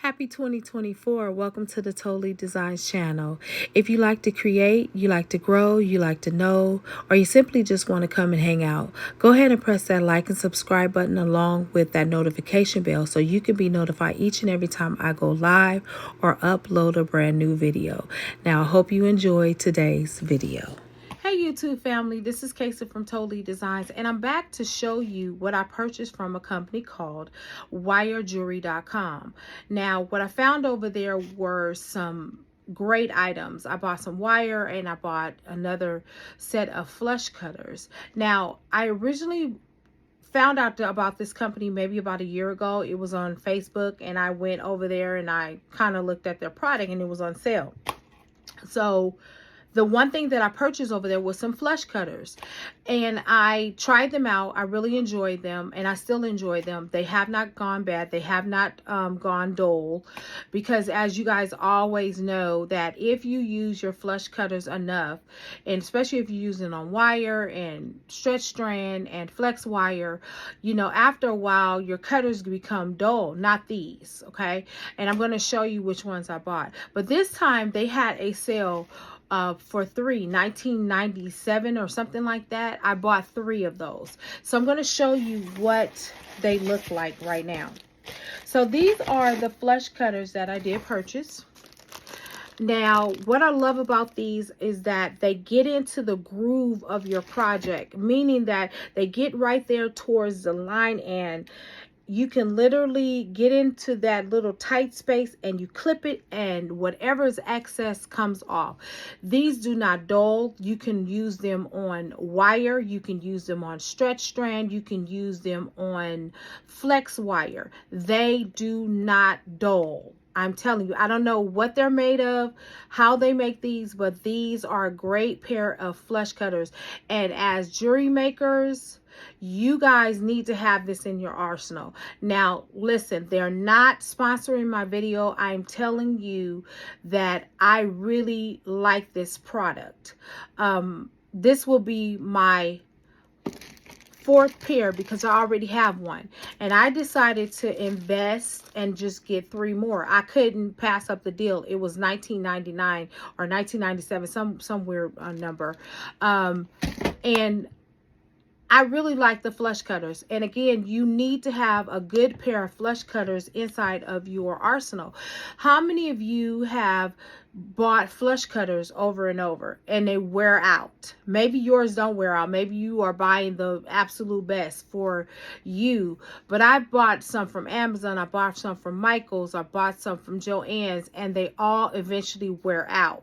Happy 2024. Welcome to the Totally Designs channel. If you like to create, you like to grow, you like to know, or you simply just want to come and hang out, go ahead and press that like and subscribe button along with that notification bell so you can be notified each and every time I go live or upload a brand new video. Now, I hope you enjoy today's video. Hey YouTube family, this is Casey from Totally Designs, and I'm back to show you what I purchased from a company called wirejewelry.com. Now, what I found over there were some great items. I bought some wire and I bought another set of flush cutters. Now, I originally found out about this company maybe about a year ago. It was on Facebook, and I went over there and I kind of looked at their product, and it was on sale. So the one thing that I purchased over there was some flush cutters, and I tried them out. I really enjoyed them, and I still enjoy them. They have not gone bad. They have not gone dull, because as you guys always know, that if you use your flush cutters enough, and especially if you use it on wire and stretch strand and flex wire, you know, after a while your cutters become dull. Not these, okay? And I'm going to show you which ones I bought. But this time they had a sale for $19.97 or something like that. I bought 3 of those. So I'm going to show you what they look like right now. So these are the flush cutters that I did purchase. Now, what I love about these is that they get into the groove of your project, meaning that they get right there towards the line, and you can literally get into that little tight space and you clip it, and whatever's excess comes off. These do not dull. You can use them on wire. You can use them on stretch strand. You can use them on flex wire. They do not dull. I'm telling you, I don't know what they're made of, how they make these, but these are a great pair of flush cutters. And as jewelry makers, you guys need to have this in your arsenal. Now, listen, they're not sponsoring my video. I'm telling you that I really like this product. This will be my 4th pair because I already have one, and I decided to invest and just get 3 more. I couldn't pass up the deal. It was $19.99 or $19.97, some weird number, and I really like the flush cutters. And again, you need to have a good pair of flush cutters inside of your arsenal. How many of you have bought flush cutters over and over and they wear out? Maybe yours don't wear out. Maybe you are buying the absolute best for you. But I bought some from Amazon. I bought some from Michael's. I bought some from Joann's, and they all eventually wear out.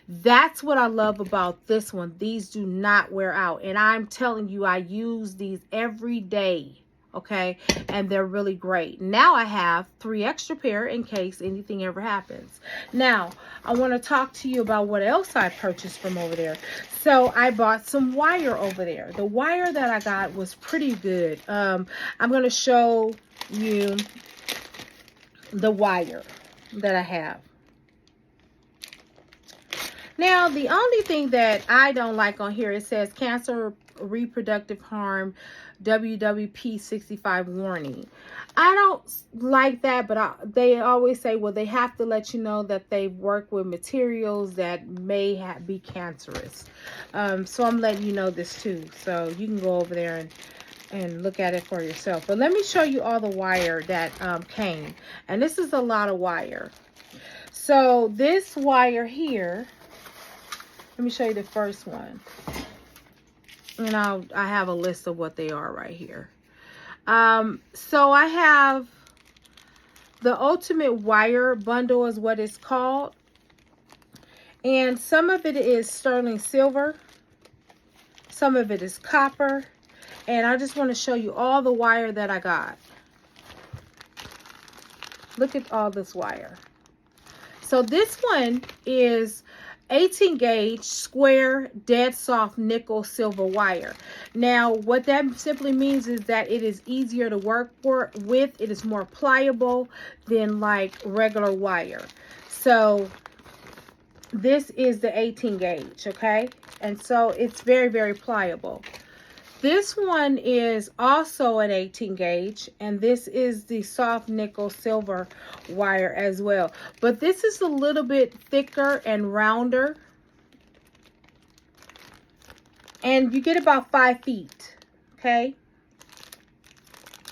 That's what I love about this one. These do not wear out. And I'm telling you, I use these every day. Okay, and they're really great. Now I have 3 extra pair in case anything ever happens. Now I want to talk to you about what else I purchased from over there. So I bought some wire over there. The wire that I got was pretty good. I'm going to show you the wire that I have. Now, the only thing that I don't like on here, it says cancer, reproductive harm, WWP 65 warning. I don't like that, but they always say, well, they have to let you know that they work with materials that may be cancerous. So I'm letting you know this too. So you can go over there and look at it for yourself. But let me show you all the wire that came. And this is a lot of wire. So this wire here, let me show you the first one. And I have a list of what they are right here. So I have the Ultimate Wire Bundle is what it's called. And some of it is sterling silver. Some of it is copper. And I just want to show you all the wire that I got. Look at all this wire. So this one is 18 gauge square dead soft nickel silver wire. Now what that simply means is that it is easier to work with. It is more pliable than like regular wire. So this is the 18 gauge, okay? And so it's very, very pliable. This one is also an 18 gauge, and this is the soft nickel silver wire as well. But this is a little bit thicker and rounder. And you get about 5 feet, okay?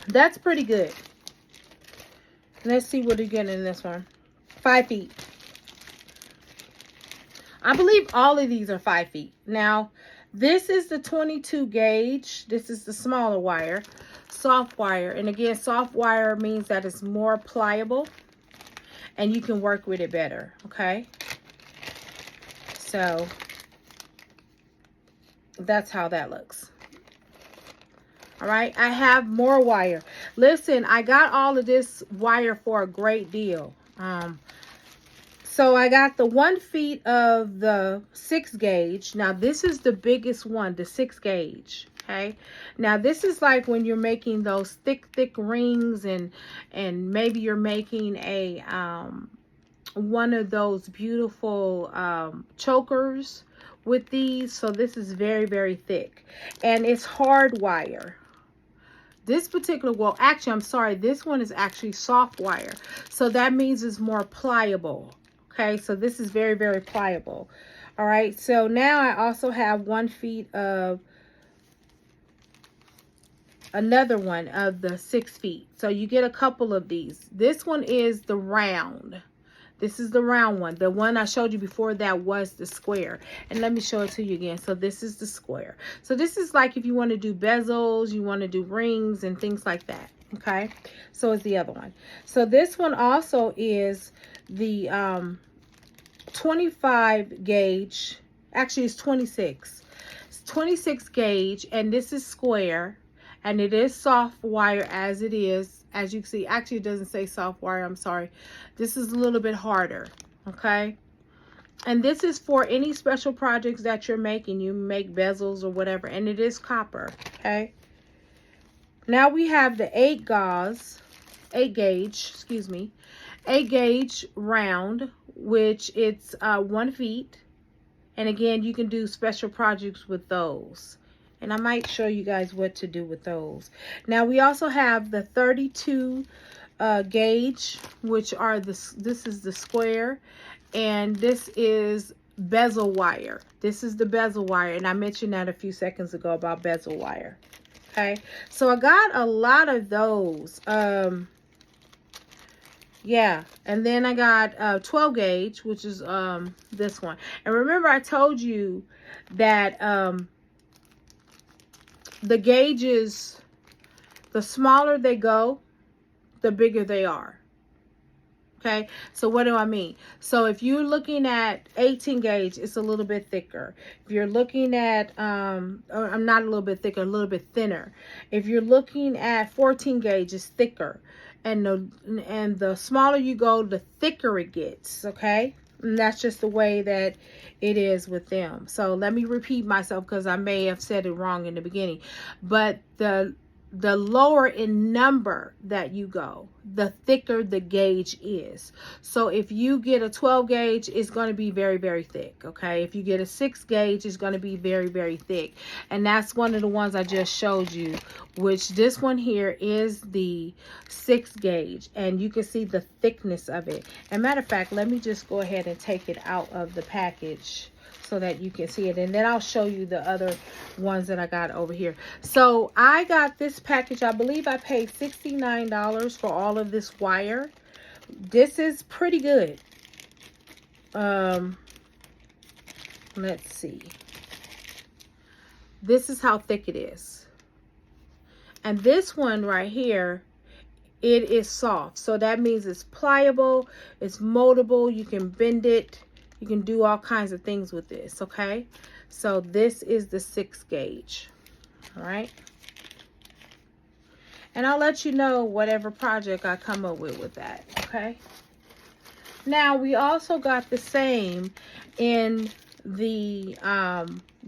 That's pretty good. Let's see what you get in this one. 5 feet. I believe all of these are 5 feet. Now, this is the 22 gauge. This is the smaller wire, soft wire. And again, soft wire means that it's more pliable and you can work with it better, okay? So, that's how that looks. All right, I have more wire. Listen, I got all of this wire for a great deal. So I got the 1 feet of the 6 gauge. Now this is the biggest one, the 6 gauge. Okay. Now this is like when you're making those thick rings, and maybe you're making a one of those beautiful chokers with these. So this is very thick, and it's hard wire. This particular, well, actually, I'm sorry, this one is actually soft wire. So that means it's more pliable. Okay, so this is very pliable. All right, so now I also have 1 feet of another one of the 6 feet. So you get a couple of these. This one is the round. This is the round one. The one I showed you before that was the square. And let me show it to you again. So this is the square. So this is like if you want to do bezels, you want to do rings and things like that. Okay. So is the other one. So this one also is the 25 gauge. Actually, it's 26. It's 26 gauge. And this is square. And it is soft wire as it is. As you can see, actually it doesn't say soft wire, I'm sorry. This is a little bit harder, okay? And this is for any special projects that you're making. You make bezels or whatever, and it is copper, okay? Now we have the 8 gauge round, which it's 1 feet. And again, you can do special projects with those. And I might show you guys what to do with those. Now we also have the 32 gauge, which are this is the square, and this is bezel wire. This is the bezel wire, and I mentioned that a few seconds ago about bezel wire. Okay, so I got a lot of those. Yeah, and then I got 12 gauge, which is this one. And remember, I told you that the gauges, the smaller they go, the bigger they are. Okay, so what do I mean? So if you're looking at 18 gauge, it's a little bit thicker. If you're looking at, I'm not a little bit thicker, a little bit thinner. If you're looking at 14 gauge, it's thicker. And the smaller you go, the thicker it gets, okay? And that's just the way that it is with them. So let me repeat myself because I may have said it wrong in the beginning. But the lower in number that you go, the thicker the gauge is. So if you get a 12 gauge, it's going to be very thick, okay? If you get a 6 gauge, it's going to be very thick. And that's one of the ones I just showed you, which this one here is the 6 gauge. And you can see the thickness of it. And matter of fact, let me just go ahead and take it out of the package so that you can see it, and then I'll show you the other ones that I got over here. So I got this package. I believe I paid $69 for all of this wire. This is pretty good. Let's see. This is how thick it is. And this one right here, it is soft. So that means it's pliable, it's moldable, you can bend it. You can do all kinds of things with this, okay? So this is the 6 gauge, all right? And I'll let you know whatever project I come up with that, okay? Now, we also got the same in the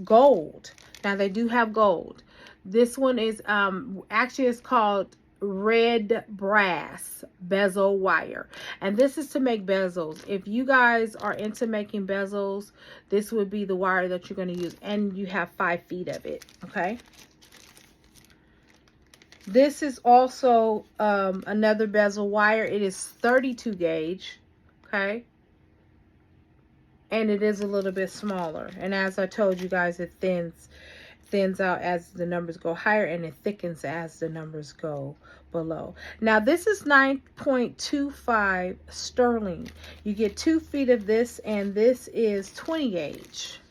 gold. Now, they do have gold. This one is, actually it's called red brass bezel wire, and this is to make bezels. If you guys are into making bezels, this would be the wire that you're going to use, and you have 5 feet of it, okay? This is also another bezel wire. It is 32 gauge, okay? And it is a little bit smaller. And as I told you guys, it thins out as the numbers go higher, and it thickens as the numbers go below. Now this is 9.25 sterling. You get 2 feet of this, and this is 20 gauge.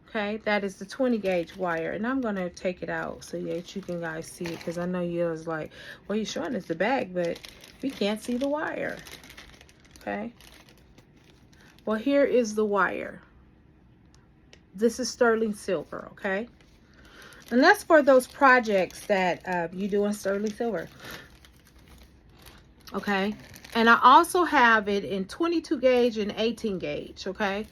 Okay, that is the 20 gauge wire, and I'm gonna take it out so that you can guys see it, because I know you was like, well, you're showing us the bag, but we can't see the wire. Okay, well, here is the wire. This is sterling silver, okay? And that's for those projects that you do in sterling silver. Okay, and I also have it in 22 gauge and 18 gauge, okay?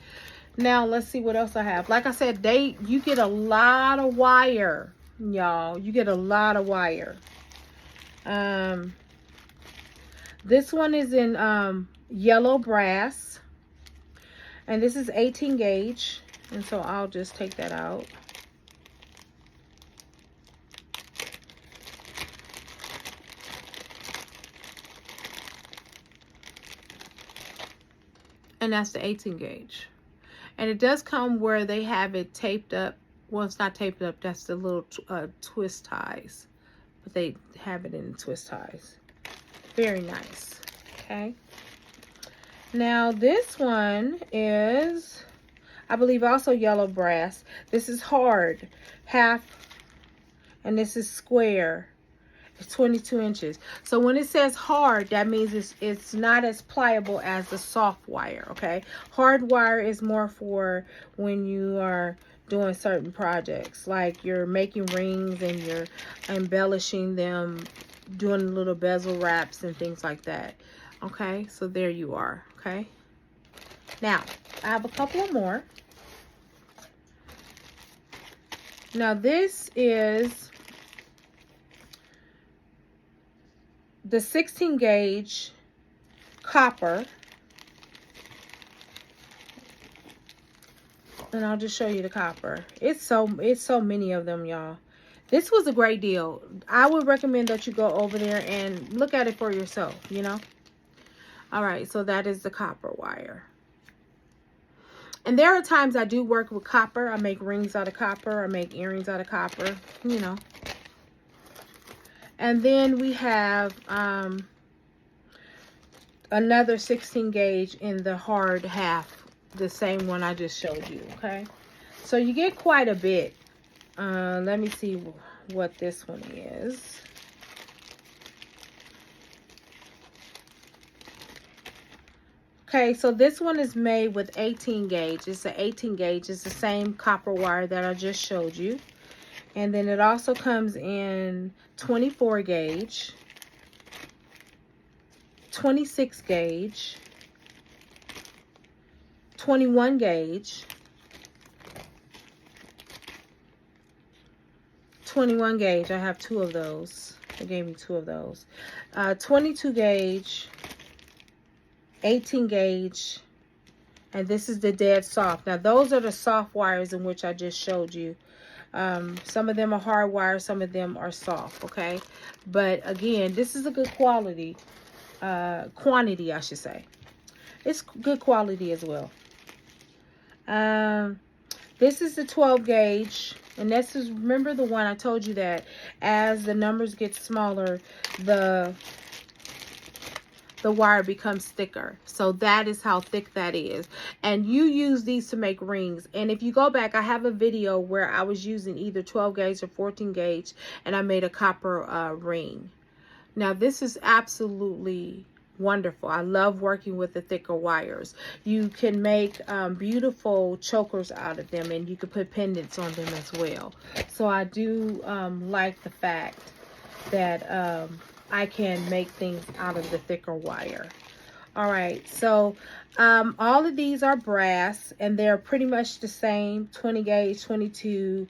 Now, let's see what else I have. Like I said, you get a lot of wire, y'all. You get a lot of wire. This one is in yellow brass. And this is 18 gauge. And so I'll just take that out. And that's the 18 gauge. And it does come where they have it taped up. Well, it's not taped up. That's the little twist ties. But they have it in twist ties. Very nice. Okay. Now, this one is, I believe, also yellow brass. This is hard. Half. And this is square. It's 22 inches. So when it says hard, that means it's not as pliable as the soft wire, okay? Hard wire is more for when you are doing certain projects, like you're making rings and you're embellishing them, doing little bezel wraps and things like that. Okay, so there you are, okay? Now, I have a couple of more. Now, this is the 16 gauge copper, and I'll just show you the copper. It's so many of them, y'all. This was a great deal. I would recommend that you go over there and look at it for yourself, you know. All right, so that is the copper wire. And there are times I do work with copper. I make rings out of copper. I make earrings out of copper, you know. And then we have another 16 gauge in the hard half, the same one I just showed you, okay? So you get quite a bit. Let me see what this one is. Okay, so this one is made with 18 gauge. It's an 18 gauge. It's the same copper wire that I just showed you. And then it also comes in 24 gauge, 26 gauge, 21 gauge, 21 gauge. I have 2 of those. They gave me 2 of those. 22 gauge, 18 gauge, and this is the dead soft. Now, those are the soft wires in which I just showed you. Some of them are hard wire, some of them are soft, okay? But again, this is a good quality, quantity, I should say. It's good quality as well. This is the 12 gauge, and this is, remember the one I told you that as the numbers get smaller, the wire becomes thicker. So that is how thick that is. And you use these to make rings. And if you go back, I have a video where I was using either 12 gauge or 14 gauge, and I made a copper ring. Now, this is absolutely wonderful. I love working with the thicker wires. You can make beautiful chokers out of them, and you can put pendants on them as well. So I do like the fact that I can make things out of the thicker wire. All right, so all of these are brass, and they're pretty much the same, 20 gauge, 22,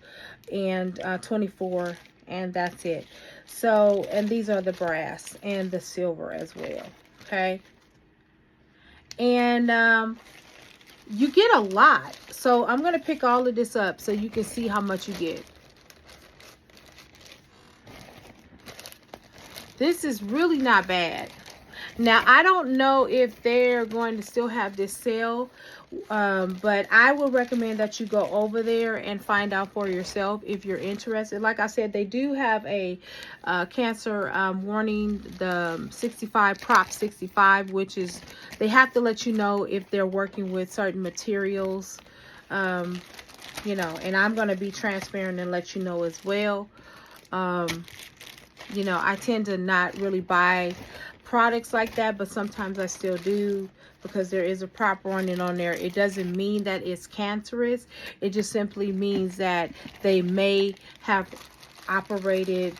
and 24, and that's it. So, and these are the brass and the silver as well, okay? And you get a lot. So I'm going to pick all of this up so you can see how much you get. This is really not bad. Now, I don't know if they're going to still have this sale, but I would recommend that you go over there and find out for yourself if you're interested. Like I said, they do have a cancer warning, the 65 Prop 65, which is, they have to let you know if they're working with certain materials, you know, and I'm going to be transparent and let you know as well. You know, I tend to not really buy products like that, but sometimes I still do because there is a prop warning on there. It doesn't mean that it's cancerous. It just simply means that they may have operated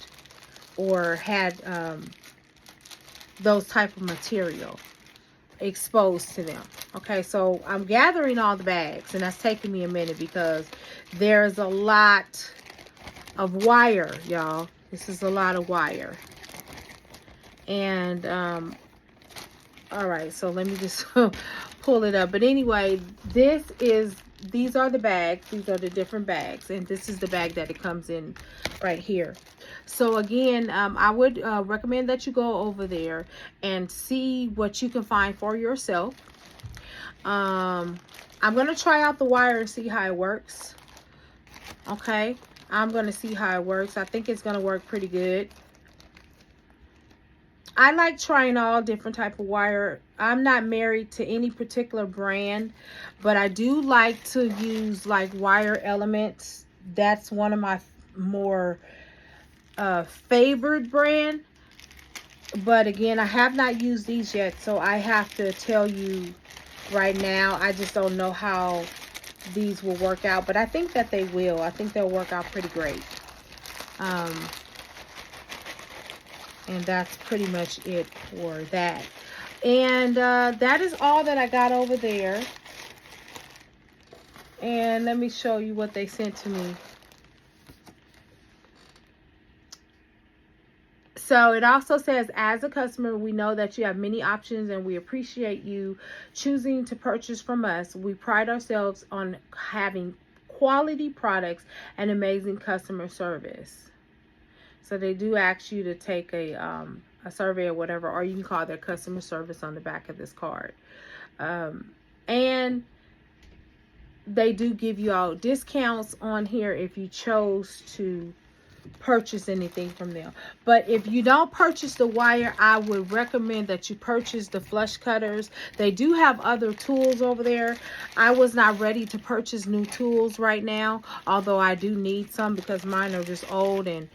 or had those type of material exposed to them. Okay, so I'm gathering all the bags, and that's taking me a minute because there's a lot of wire, y'all. This is a lot of wire. And all right, so let me just pull it up. But anyway, these are the bags. These are the different bags, and this is the bag that it comes in right here. So again, I would recommend that you go over there and see what you can find for yourself. I'm gonna try out the wire and see how it works. Okay, I'm gonna see how it works. I think it's gonna work pretty good. I like trying all different type of wire. I'm not married to any particular brand, but I do like to use like Wire Elements. That's one of my more favored brand. But again, I have not used these yet, so I have to tell you right now, I just don't know how these will work out, but I think that they will. I think they'll work out pretty great. And that's pretty much it for that. And that is all that I got over there. And let me show you what they sent to me. So it also says, as a customer, we know that you have many options and we appreciate you choosing to purchase from us. We pride ourselves on having quality products and amazing customer service. So they do ask you to take a survey or whatever, or you can call their customer service on the back of this card. And they do give you all discounts on here if you chose to purchase anything from them. But if you don't purchase the wire, I would recommend that you purchase the flush cutters. They do have other tools over there. I was not ready to purchase new tools right now, although I do need some because mine are just old and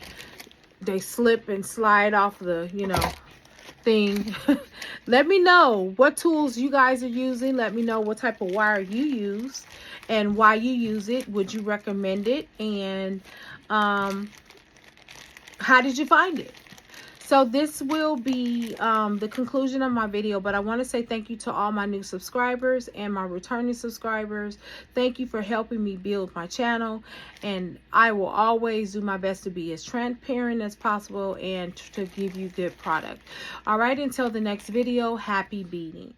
they slip and slide off the, you know, thing. Let me know what tools you guys are using. Let me know what type of wire you use and why you use it. Would you recommend it? And how did you find it? So this will be the conclusion of my video, but I want to say thank you to all my new subscribers and my returning subscribers. Thank you for helping me build my channel, and I will always do my best to be as transparent as possible and to give you good product. All right, until the next video, happy beading.